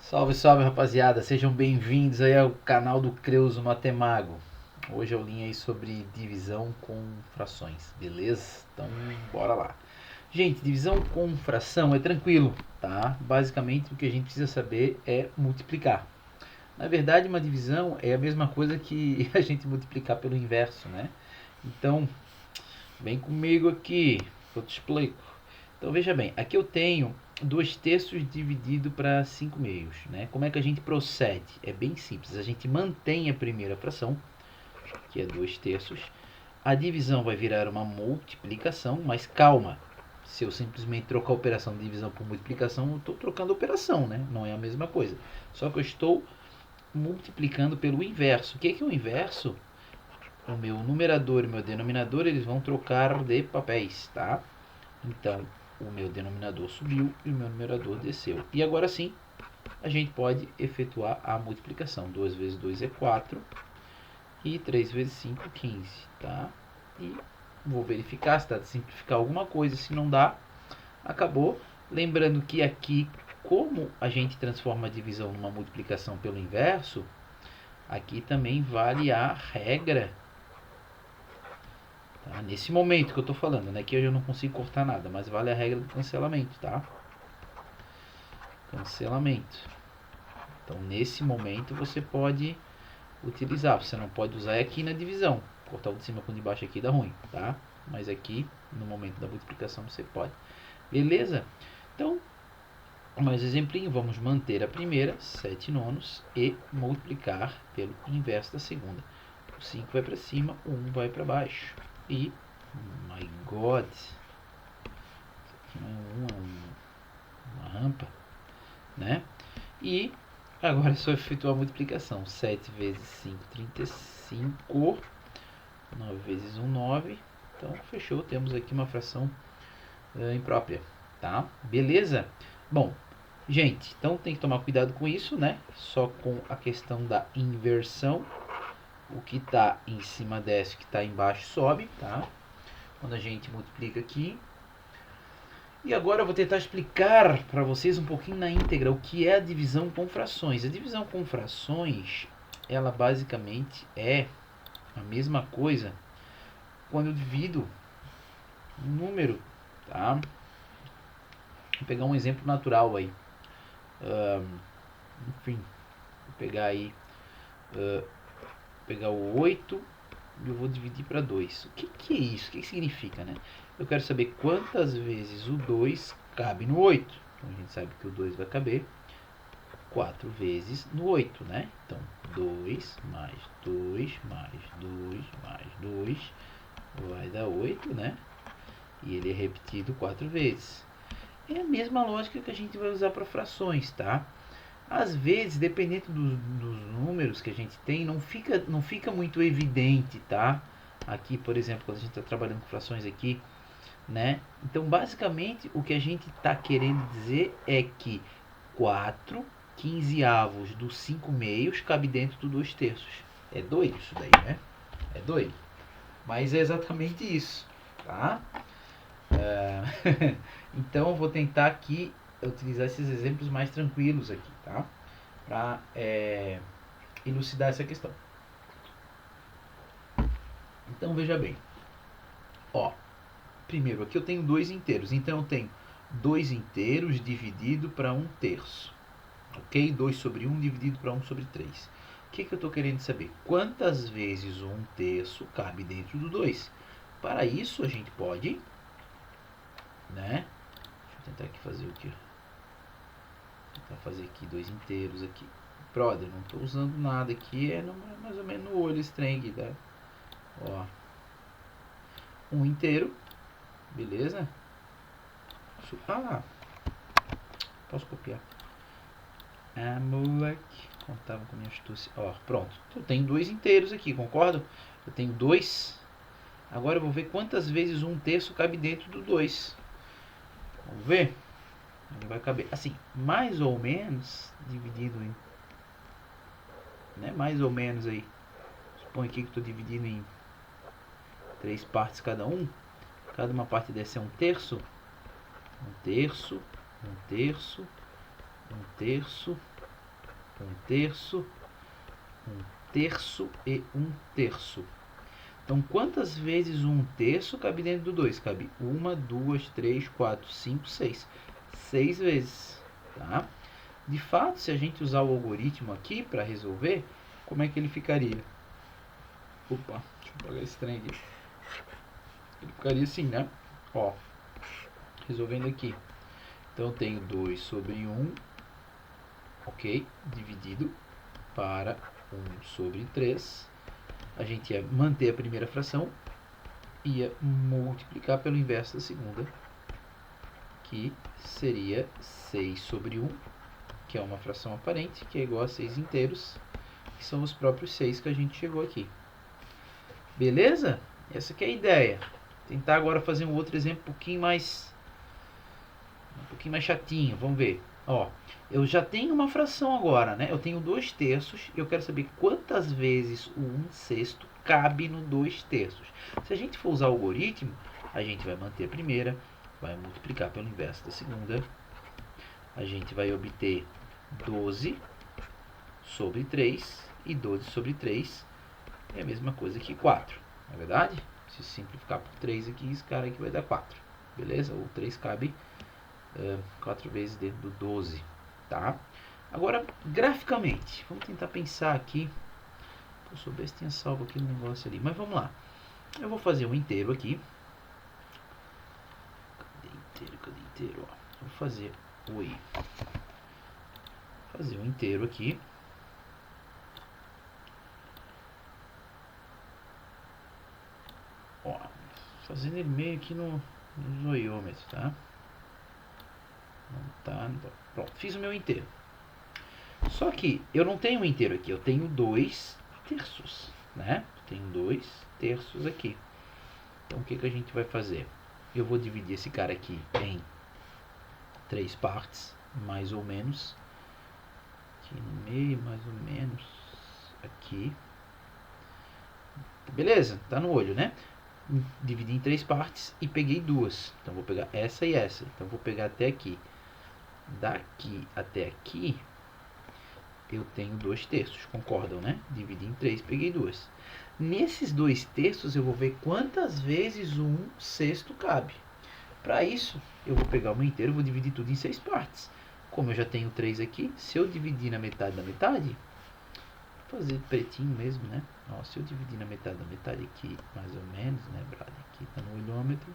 Salve, salve rapaziada, sejam bem-vindos aí ao canal do Creuso Matemago. Hoje eu linho aí sobre divisão com frações, beleza? Então bora lá. Gente, divisão com fração é tranquilo, tá? Basicamente o que a gente precisa saber é multiplicar. Na verdade, uma divisão é a mesma coisa que a gente multiplicar pelo inverso, né? Então, vem comigo aqui, que eu te explico. Então veja bem, aqui eu tenho 2 terços dividido para 5 meios, né? Como é que a gente procede? É bem simples, a gente mantém a primeira fração, que é 2 terços. A divisão vai virar uma multiplicação, mas calma, se eu simplesmente trocar a operação de divisão por multiplicação, eu estou trocando a operação, né? Não é a mesma coisa. Só que eu estou multiplicando pelo inverso. O que é o inverso? O meu numerador e o meu denominador eles vão trocar de papéis, tá? Então, o meu denominador subiu e o meu numerador desceu. E agora sim, a gente pode efetuar a multiplicação. 2 vezes 2 é 4 e 3 vezes 5 é 15, tá? E vou verificar se dá de simplificar alguma coisa. Se não dá, acabou. Lembrando que aqui, como a gente transforma a divisão numa multiplicação pelo inverso, aqui também vale a regra. Tá? Nesse momento que eu estou falando, né? Que eu não consigo cortar nada, mas vale a regra do cancelamento, tá? Cancelamento. Então, nesse momento, você pode utilizar. Você não pode usar aqui na divisão. Cortar o de cima com o de baixo aqui dá ruim, tá? Mas aqui, no momento da multiplicação, você pode. Beleza? Então, mais exemplinho. Vamos manter a primeira, 7 nonos, e multiplicar pelo inverso da segunda. O 5 vai para cima, o 1 vai para baixo. E, my God, isso aqui não é uma rampa, né? E agora é só efetuar a multiplicação. 7 vezes 5, 35. 9 vezes 1, 9. Então, fechou. Temos aqui uma fração imprópria, tá? Beleza? Bom, gente, então tem que tomar cuidado com isso, né? Só com a questão da inversão. O que está em cima desce, o que está embaixo sobe, tá? Quando a gente multiplica aqui. E agora eu vou tentar explicar para vocês um pouquinho na íntegra o que é a divisão com frações. A divisão com frações, ela basicamente é a mesma coisa quando eu divido um número, tá? Vou pegar um exemplo natural aí. Enfim, vou pegar aí, pegar o 8 e eu vou dividir para 2. O que é isso? O que significa, né? Eu quero saber quantas vezes o 2 cabe no 8. Então a gente sabe que o 2 vai caber 4 vezes no 8, né? Então 2 mais 2 mais 2 mais 2 vai dar 8, né? E ele é repetido 4 vezes. É a mesma lógica que a gente vai usar para frações, tá? Às vezes, dependendo dos números que a gente tem, não fica muito evidente, tá? Aqui, por exemplo, quando a gente está trabalhando com frações aqui, né? Então, basicamente, o que a gente está querendo dizer é que 4 quinzeavos dos 5 meios cabe dentro do 2 terços. É doido isso daí, né? É doido. Mas é exatamente isso, tá? Então, eu vou tentar aqui utilizar esses exemplos mais tranquilos aqui, tá? Para elucidar essa questão. Então, veja bem. Ó, primeiro, aqui eu tenho 2 inteiros. Então, eu tenho 2 inteiros dividido para 1 terço. Ok? 2 sobre 1 dividido para 1 sobre 3. O que eu estou querendo saber? Quantas vezes 1 terço cabe dentro do 2? Para isso, a gente pode, né? Deixa eu tentar aqui fazer o que? Tentar fazer aqui 2 inteiros aqui. Brother, não estou usando nada aqui, é mais ou menos no olho esse trem aqui, tá? Ó, 1 inteiro, beleza? Posso copiar? Moleque, contava com minha astúcia. Ó, pronto, eu tenho 2 inteiros aqui, concordo? Eu tenho 2. Agora eu vou ver quantas vezes 1 terço cabe dentro do 2. Vamos ver? Ele vai caber assim, mais ou menos dividido em, né? Mais ou menos aí. Supõe aqui que estou dividindo em 3 partes cada um. Cada uma parte dessa é 1 terço. 1 terço, 1 terço, 1 terço, 1 terço, 1 terço e 1 terço. Então, quantas vezes 1 terço cabe dentro do 2? Cabe 1, 2, 3, 4, 5, 6. 6 vezes, tá? De fato, se a gente usar o algoritmo aqui para resolver, como é que ele ficaria? Opa, deixa eu apagar esse trem aqui. Ele ficaria assim, né? Ó, resolvendo aqui. Então, eu tenho 2 sobre 1, ok? Dividido para 1 sobre 3. A gente ia manter a primeira fração, ia multiplicar pelo inverso da segunda, que seria 6 sobre 1, que é uma fração aparente, que é igual a 6 inteiros, que são os próprios 6 que a gente chegou aqui. Beleza? Essa que é a ideia. Tentar agora fazer um outro exemplo um pouquinho mais chatinho. Vamos ver. Ó, eu já tenho uma fração agora, né? Eu tenho 2 terços e eu quero saber quantas vezes o 1 sexto cabe no 2 terços. Se a gente for usar o algoritmo, a gente vai manter a primeira, vai multiplicar pelo inverso da segunda. A gente vai obter 12 sobre 3, e 12 sobre 3 é a mesma coisa que 4, não é verdade? Se simplificar por 3 aqui, esse cara aqui vai dar 4, beleza? O 3 cabe 4 vezes dentro do 12, tá? Agora, graficamente, vamos tentar pensar aqui. Eu soubesse tinha salvo aquele negócio ali, mas vamos lá. Eu vou fazer um inteiro aqui. Cadê inteiro? Ó. Vou fazer um inteiro aqui. Ó, fazendo ele meio aqui no zoiômetro, tá? Não tá. Pronto, fiz o meu inteiro. Só que eu não tenho um inteiro aqui, eu tenho 2 terços, né? Tenho 2 terços aqui. Então o que a gente vai fazer? Eu vou dividir esse cara aqui em 3 partes, mais ou menos. Aqui no meio, mais ou menos. Aqui. Beleza? Tá no olho, né? Dividi em 3 partes e peguei 2. Então vou pegar essa e essa. Então vou pegar até aqui. Daqui até aqui eu tenho 2 terços, concordam, né? Dividi em 3, peguei 2. Nesses 2 terços eu vou ver quantas vezes o 1 sexto cabe. Para isso, eu vou pegar o meu inteiro e vou dividir tudo em 6 partes. Como eu já tenho 3 aqui, se eu dividir na metade da metade, vou fazer pretinho mesmo, né? Ó, se eu dividir na metade da metade aqui, mais ou menos, né, Brad? Aqui está no olhômetro.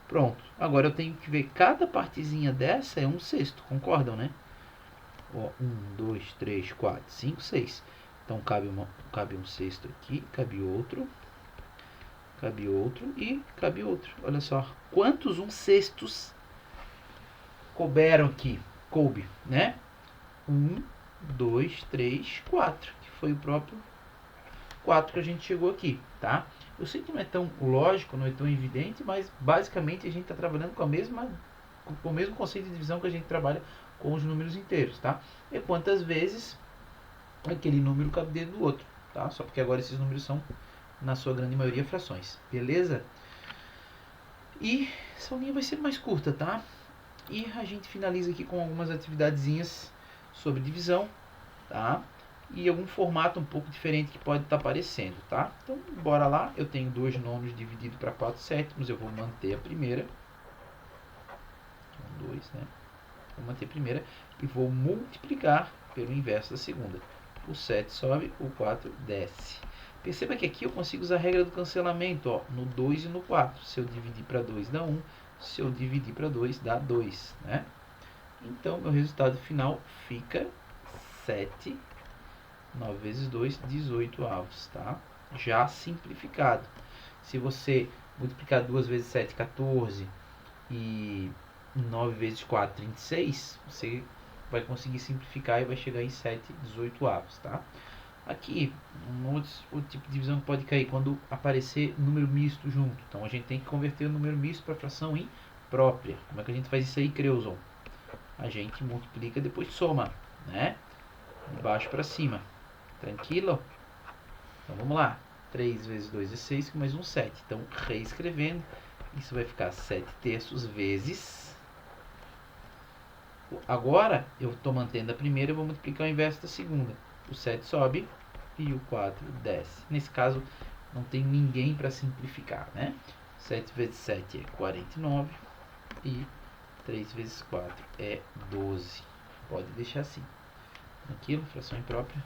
Pronto. Agora eu tenho que ver cada partezinha dessa é 1 sexto, concordam, né? Ó, 1, 2, 3, 4, 5, 6. Então cabe um sexto aqui, cabe outro e cabe outro. Olha só, quantos 1 sextos couberam aqui? Coube, né? 1, 2, 3, 4, que foi o próprio 4 que a gente chegou aqui, tá? Eu sei que não é tão lógico, não é tão evidente, mas basicamente a gente está trabalhando com o mesmo conceito de divisão que a gente trabalha com os números inteiros, tá? E quantas vezes aquele número cabe dentro do outro, tá? Só porque agora esses números são, na sua grande maioria, frações, beleza? E essa aulinha vai ser mais curta, tá? E a gente finaliza aqui com algumas atividadezinhas sobre divisão, tá? E algum formato um pouco diferente que pode estar aparecendo, tá? Então, bora lá. Eu tenho 2 nonos dividido para 4 sétimos, eu vou manter a primeira. 2, né? Vou manter a primeira e vou multiplicar pelo inverso da segunda. O 7 sobe, o 4 desce. Perceba que aqui eu consigo usar a regra do cancelamento, ó, no 2 e no 4. Se eu dividir para 2 dá 1, se eu dividir para 2 dá 2, né? Então, meu resultado final fica 7, 9 vezes 2, 18 avos, tá? Já simplificado. Se você multiplicar 2 vezes 7, 14, e 9 vezes 4, 36, você vai conseguir simplificar e vai chegar em 7, 18 avos, tá? Aqui, outro tipo de divisão que pode cair quando aparecer número misto junto. Então, a gente tem que converter o número misto para fração imprópria. Como é que a gente faz isso aí, Creuson? A gente multiplica e depois soma, né? De baixo para cima. Tranquilo? Então, vamos lá. 3 vezes 2 é 6, mais um 7. Então, reescrevendo, isso vai ficar 7 terços vezes Agora eu estou mantendo a primeira, eu vou multiplicar o inverso da segunda. O 7 sobe e o 4 desce. Nesse caso, não tem ninguém para simplificar, né? 7 vezes 7 é 49 e 3 vezes 4 é 12. Pode deixar assim. Aquilo, fração imprópria.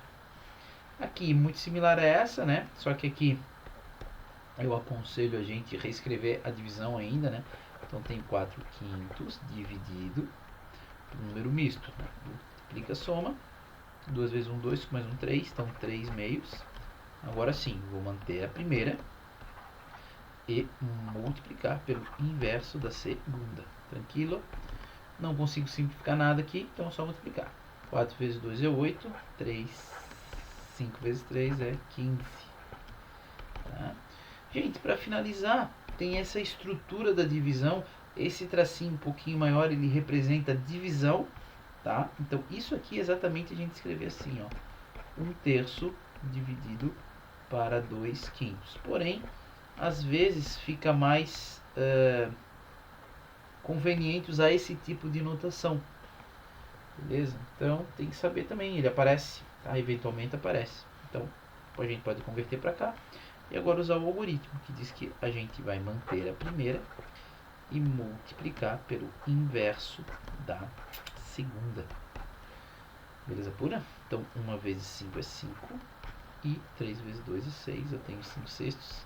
Aqui, muito similar a essa, né? Só que aqui eu aconselho a gente reescrever a divisão ainda, né? Então tem 4 quintos dividido por número misto. Né? Multiplica a soma. 2 vezes 1, 2, mais 1, 3. Então 3 meios. Agora sim, vou manter a primeira e multiplicar pelo inverso da segunda. Tranquilo? Não consigo simplificar nada aqui, então é só multiplicar. 4 vezes 2 é 8. 5 vezes 3 é 15. Tá? Gente, para finalizar, tem essa estrutura da divisão. Esse tracinho um pouquinho maior, ele representa a divisão. Tá? Então, isso aqui exatamente a gente escrever assim, ó. 1/3 dividido para 2 quintos. Porém, às vezes fica mais conveniente usar esse tipo de notação. Beleza? Então, tem que saber também. Ele aparece, tá? Eventualmente aparece. Então, a gente pode converter para cá. E agora usar o algoritmo, que diz que a gente vai manter a primeira e multiplicar pelo inverso da segunda. Beleza pura? Então, 1 vezes 5 é 5. E 3 vezes 2 é 6. Eu tenho 5 sextos.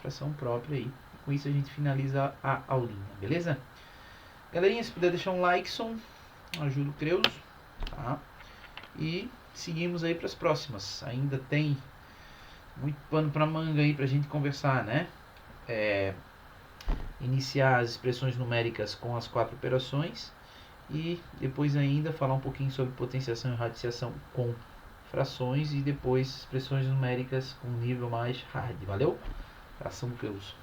Fração própria aí. Com isso a gente finaliza a aulinha. Beleza? Galerinha, se puder deixar um like, ajuda o Creuso. Tá? E seguimos aí para as próximas. Ainda tem muito pano para manga aí pra gente conversar, né? Iniciar as expressões numéricas com as 4 operações e depois ainda falar um pouquinho sobre potenciação e radiciação com frações e depois expressões numéricas com nível mais hard. Valeu? Abração, Creuso.